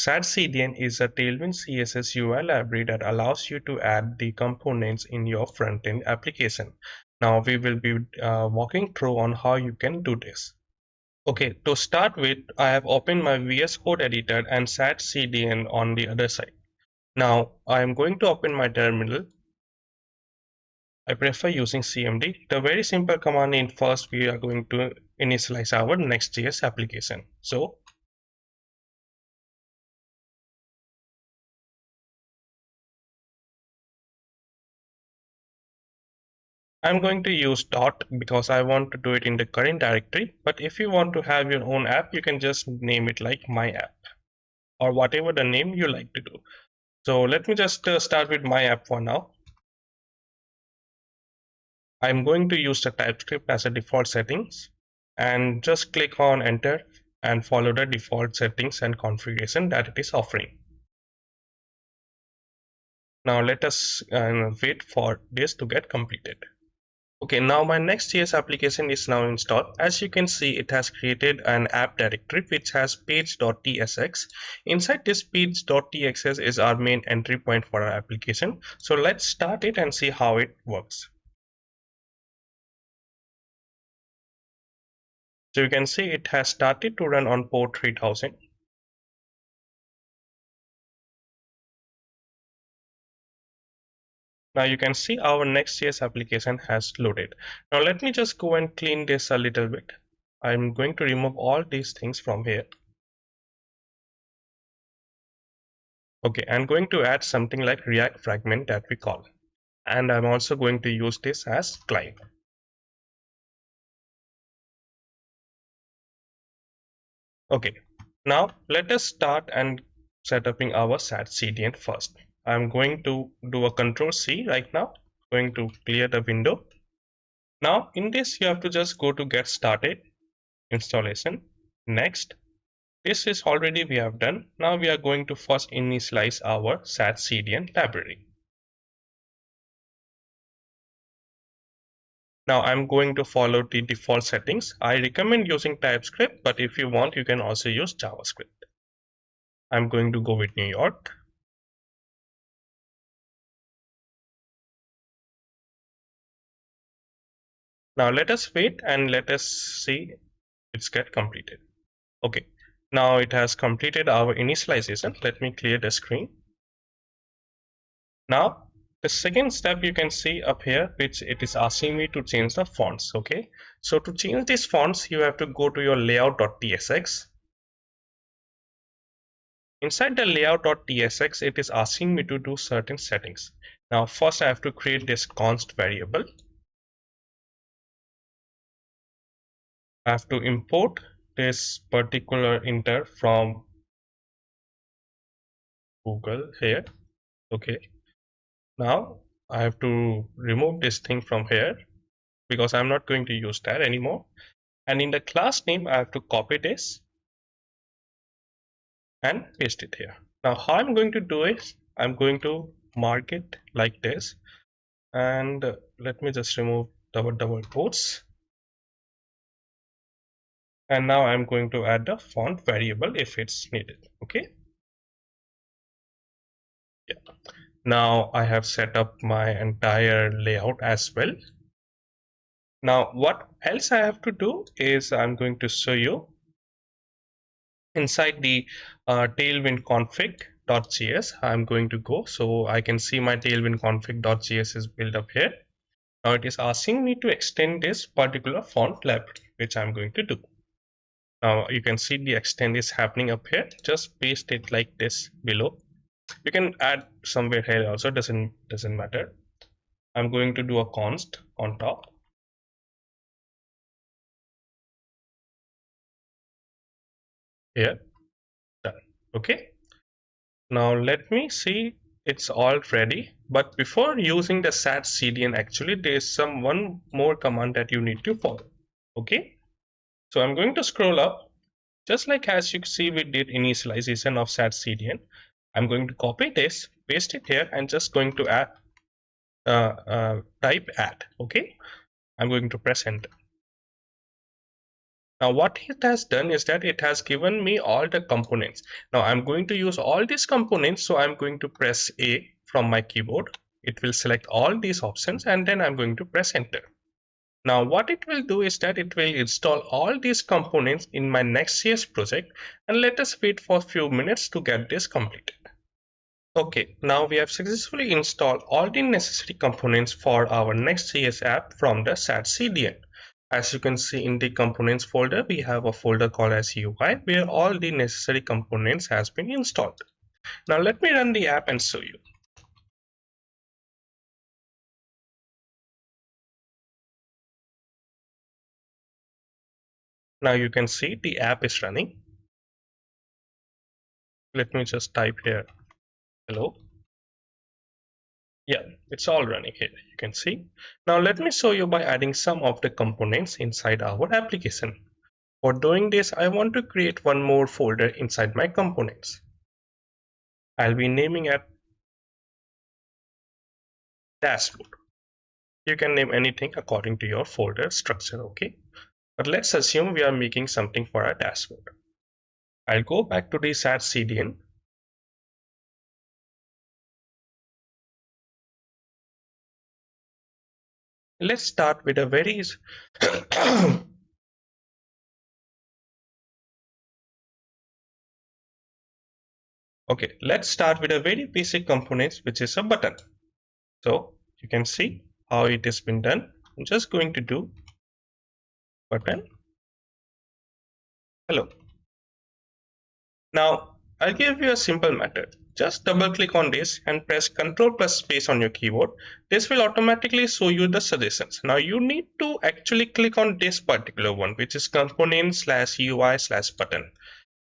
ShadCN is a Tailwind CSS UI library that allows you to add the components in your front-end application. Now we will be walking through on how you can do this. Okay, to start with, I have opened my VS Code editor and ShadCN on the other side. Now I am going to open my terminal. I prefer using CMD. The very simple command in first we are going to initialize our Next.js application. So I'm going to use dot because I want to do it in the current directory. But if you want to have your own app, you can just name it like my app or whatever the name you like to do. So let me just start with my app for now. I'm going to use the TypeScript as a default settings and just click on enter and follow the default settings and configuration that it is offering. Now let us wait for this to get completed. Okay, now my Next.js application is now installed. As you can see, it has created an app directory which has page.tsx. Inside this page.tsx is our main entry point for our application. So let's start it and see how it works. So you can see it has started to run on port 3000. Now you can see our Next.js application has loaded. Now let me just go and clean this a little bit. I'm going to remove all these things from here. Okay, I'm going to add something like React fragment that we call. And I'm also going to use this as client. Okay, now let us start and set up our ShadCN first. I'm going to do a Control C right now. Going to clear the window. Now in this you have to just go to get started, installation, next. This is already we have done. Now we are going to first initialize our ShadCN library. Now I'm going to follow the default settings. I recommend using TypeScript, but if you want, you can also use JavaScript. I'm going to go with New York. Now let us wait and let us see it's get completed. Okay, now it has completed our initialization. Let me clear the screen. Now the second step you can see up here, which it is asking me to change the fonts. Okay, so to change these fonts, you have to go to your layout.tsx. Inside the layout.tsx, it is asking me to do certain settings. Now first I have to create this const variable. I have to import this particular inter from Google here. Okay, now I have to remove this thing from here because I'm not going to use that anymore. And in the class name, I have to copy this and paste it here. Now how I'm going to do is I'm going to mark it like this, and let me just remove double quotes. And now I'm going to add the font variable if it's needed. Okay, yeah. Now I have set up my entire layout as well. Now what else I have to do is I'm going to show you inside the tailwind config.js. I'm going to go so I can see my tailwind config.js is built up here. Now it is asking me to extend this particular font library, which I'm going to do. Now you can see the extend is happening up here. Just paste it like this below. You can add somewhere here also, doesn't matter. I'm going to do a const on top. Here, done. Okay, now let me see it's all ready. But before using the ShadCN, actually there is one more command that you need to follow. Okay, so I'm going to scroll up just like as you see we did initialization of ShadCN. I'm going to copy this, paste it here, and just going to add type add. Okay, I'm going to press enter. Now what it has done is that it has given me all the components. Now I'm going to use all these components, so I'm going to press A from my keyboard. It will select all these options and then I'm going to press enter. Now what it will do is that it will install all these components in my Next.js project, and let us wait for a few minutes to get this completed. Okay, now we have successfully installed all the necessary components for our Next.js app from the ShadCN. As you can see in the components folder, we have a folder called as UI where all the necessary components has been installed. Now let me run the app and show you. Now you can see the app is running. Let me just type here, hello. Yeah, it's all running here, you can see. Now let me show you by adding some of the components inside our application. For doing this, I want to create one more folder inside my components. I'll be naming it dashboard. You can name anything according to your folder structure, okay? But let's assume we are making something for our dashboard. I'll go back to the ShadCN. Let's start with a very okay, let's start with a very basic component, which is a button. So you can see how it has been done. I'm just going to do button hello. Now I'll give you a simple method. Just double click on this and press Ctrl plus space on your keyboard. This will automatically show you the suggestions. Now you need to actually click on this particular one, which is component slash UI slash button.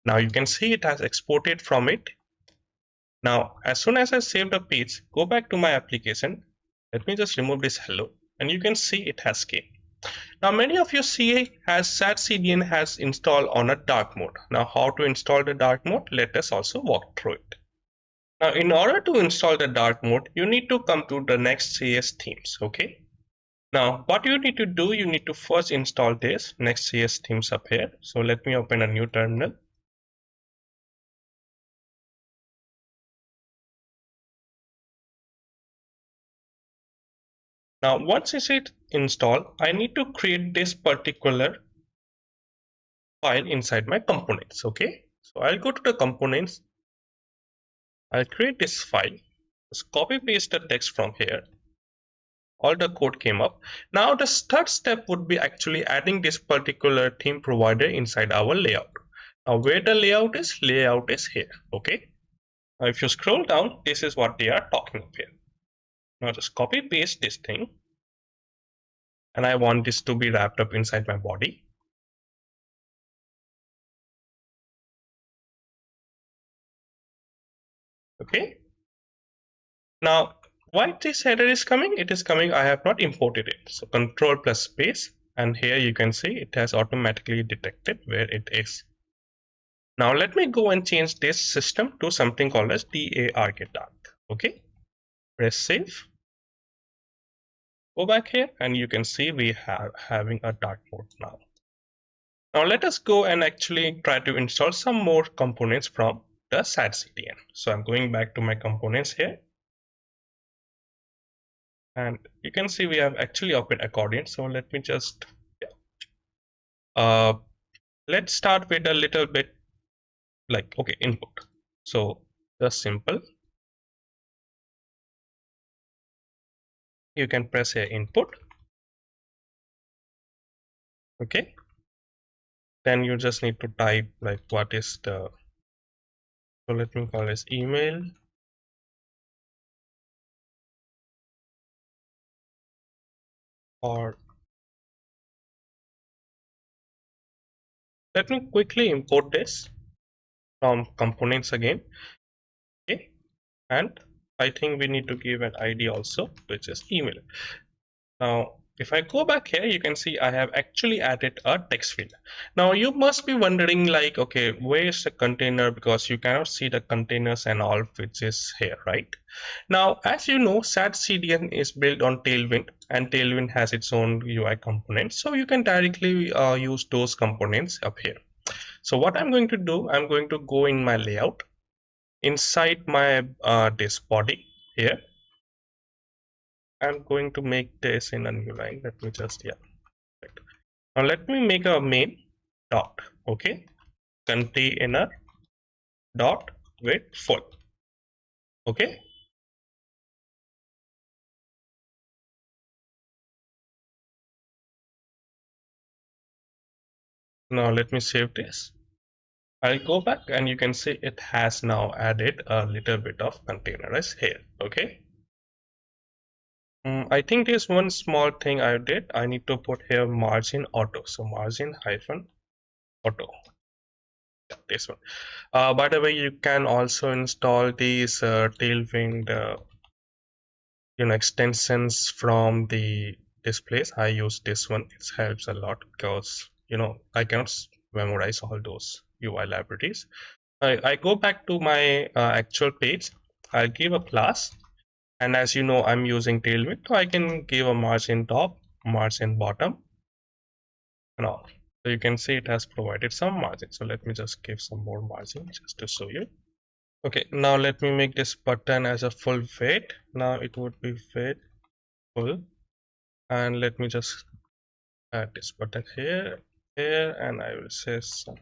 Now you can see it has exported from it. Now as soon as I save the page, go back to my application. Let me just remove this hello, and you can see it has came. Now many of you see has ShadCN has installed on a dark mode. Now how to install the dark mode? Let us also walk through it. Now in order to install the dark mode, you need to come to the Next.js themes, okay? Now what you need to do, you need to first install this Next.js themes up here. So let me open a new terminal. Now once it's installed, I need to create this particular file inside my components, okay? So I'll go to the components. I'll create this file. Just copy paste the text from here. All the code came up. Now the third step would be actually adding this particular theme provider inside our layout. Now where the layout is here, okay? Now if you scroll down, this is what they are talking about here. Now just copy paste this thing, and I want this to be wrapped up inside my body. Okay. Now why this header is coming? It is coming, I have not imported it. So control plus space, and here you can see it has automatically detected where it is. Now let me go and change this system to something called as DAR get dark. Okay, press save. Go back here and you can see we are having a dark mode now. Now let us go and actually try to install some more components from the ShadCN. So I'm going back to my components here. And you can see we have actually opened accordion. So let me just, let's start with a little bit like, okay, input. So just simple. You can press here input. Okay. Then you just need to type like what is the, so let me call this email. Or let me quickly import this from components again. Okay, and I think we need to give an ID also, which is email. Now If I go back here, you can see I have actually added a text field. Now you must be wondering like, okay, where is the container? Because you cannot see the containers and all which is here, right? Now, as you know, ShadCN is built on Tailwind and Tailwind has its own UI components. So you can directly use those components up here. So what I'm going to do, I'm going to go in my layout inside my this body here. I'm going to make this in a new line. Let me just, yeah. Right. Now let me make a main dot, okay, container dot with full, okay. Now let me save this. I'll go back and you can see it has now added a little bit of containers here, okay. I think there's one small thing I did. I need to put here margin auto. So margin hyphen auto. Yeah, this one. By the way, you can also install these Tailwind extensions from the displays. I use this one. It helps a lot because I cannot memorize all those UI libraries. I go back to my actual page. I'll give a class, and as you know, I'm using Tailwind, so I can give a margin top, margin bottom, and all. So you can see it has provided some margin. So let me just give some more margin just to show you. Okay, now let me make this button as a full weight. Now it would be weight full, and let me just add this button here, and I will say some.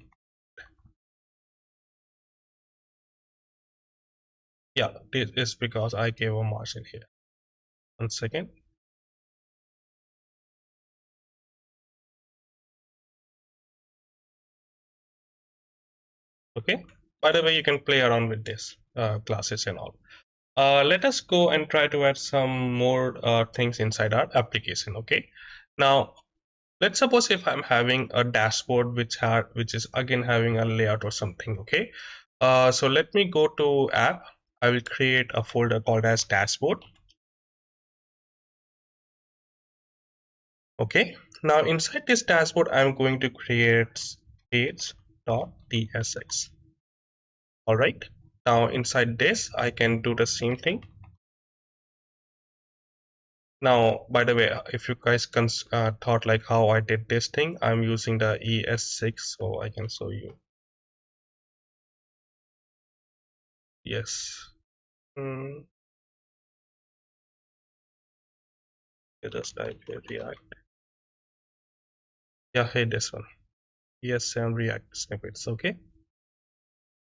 Yeah, this is because I gave a margin here. 1 second. Okay. By the way, you can play around with this classes and all. Let us go and try to add some more things inside our application. Okay. Now, let's suppose if I'm having a dashboard which is again having a layout or something. Okay. So let me go to app. I will create a folder called as dashboard. Okay. Now inside this dashboard, I'm going to create page.tsx. All right. Now inside this, I can do the same thing. Now, by the way, if you guys thought like how I did this thing, I'm using the ES6, so I can show you. Yes. You just type here React. Yeah, hey, this one. ES7 React snippets. Okay.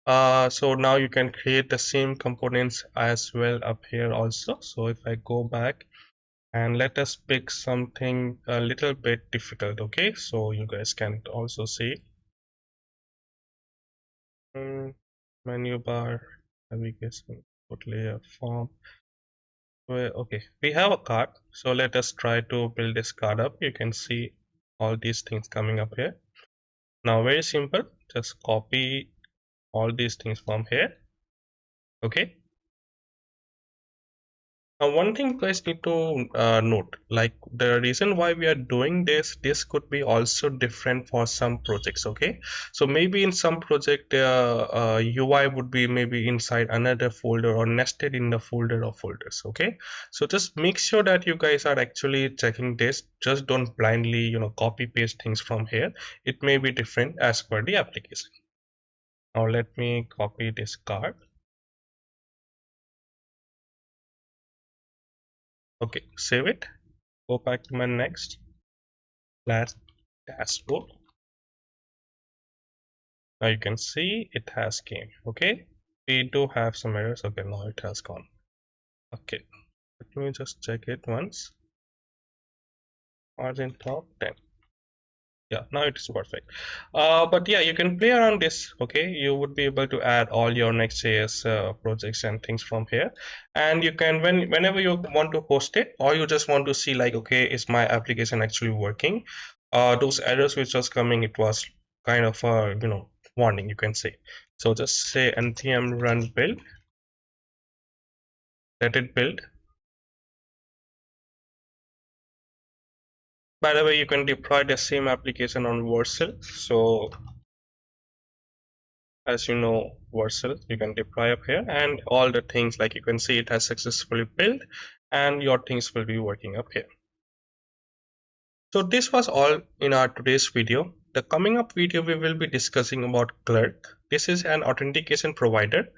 So now you can create the same components as well up here also. So if I go back and let us pick something a little bit difficult, okay? So you guys can also see. Menu bar, navigation, put layer, form. Okay, we have a card, so let us try to build this card up. You can see all these things coming up here. Now, very simple, just copy all these things from here. Okay. Now, one thing you guys need to note, like the reason why we are doing this could be also different for some projects. Okay, so maybe in some project the UI would be maybe inside another folder or nested in the folder of folders. Okay, so just make sure that you guys are actually checking this. Just don't blindly copy paste things from here. It may be different as per the application. Now let me copy this card. Okay, save it. Go back to my next. Last dashboard. Now you can see it has came. Okay, we do have some errors. Okay, now it has gone. Okay, let me just check it once. Margin top 10. Yeah, now it is perfect. But yeah, you can play around this. Okay, you would be able to add all your Next.js projects and things from here, and you can whenever you want to host it, or you just want to see like, okay, is my application actually working? Those errors which was coming, it was kind of a warning, you can say. So just say npm run build, let it build. By the way, you can deploy the same application on Vercel. So as you know, Vercel, you can deploy up here, and all the things, like you can see it has successfully built, and your things will be working up here. So this was all in our today's video. The coming up video we will be discussing about Clerk. This is an authentication provider.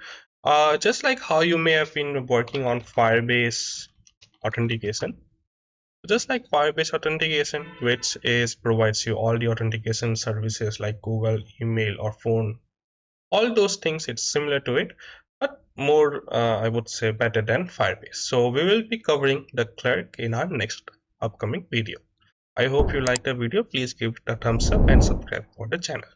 Just like how you may have been working on Firebase authentication. Just like Firebase authentication, which is provides you all the authentication services like Google, email, or phone. All those things, it's similar to it, but more, I would say, better than Firebase. So we will be covering the Clerk in our next upcoming video. I hope you liked the video. Please give it a thumbs up and subscribe for the channel.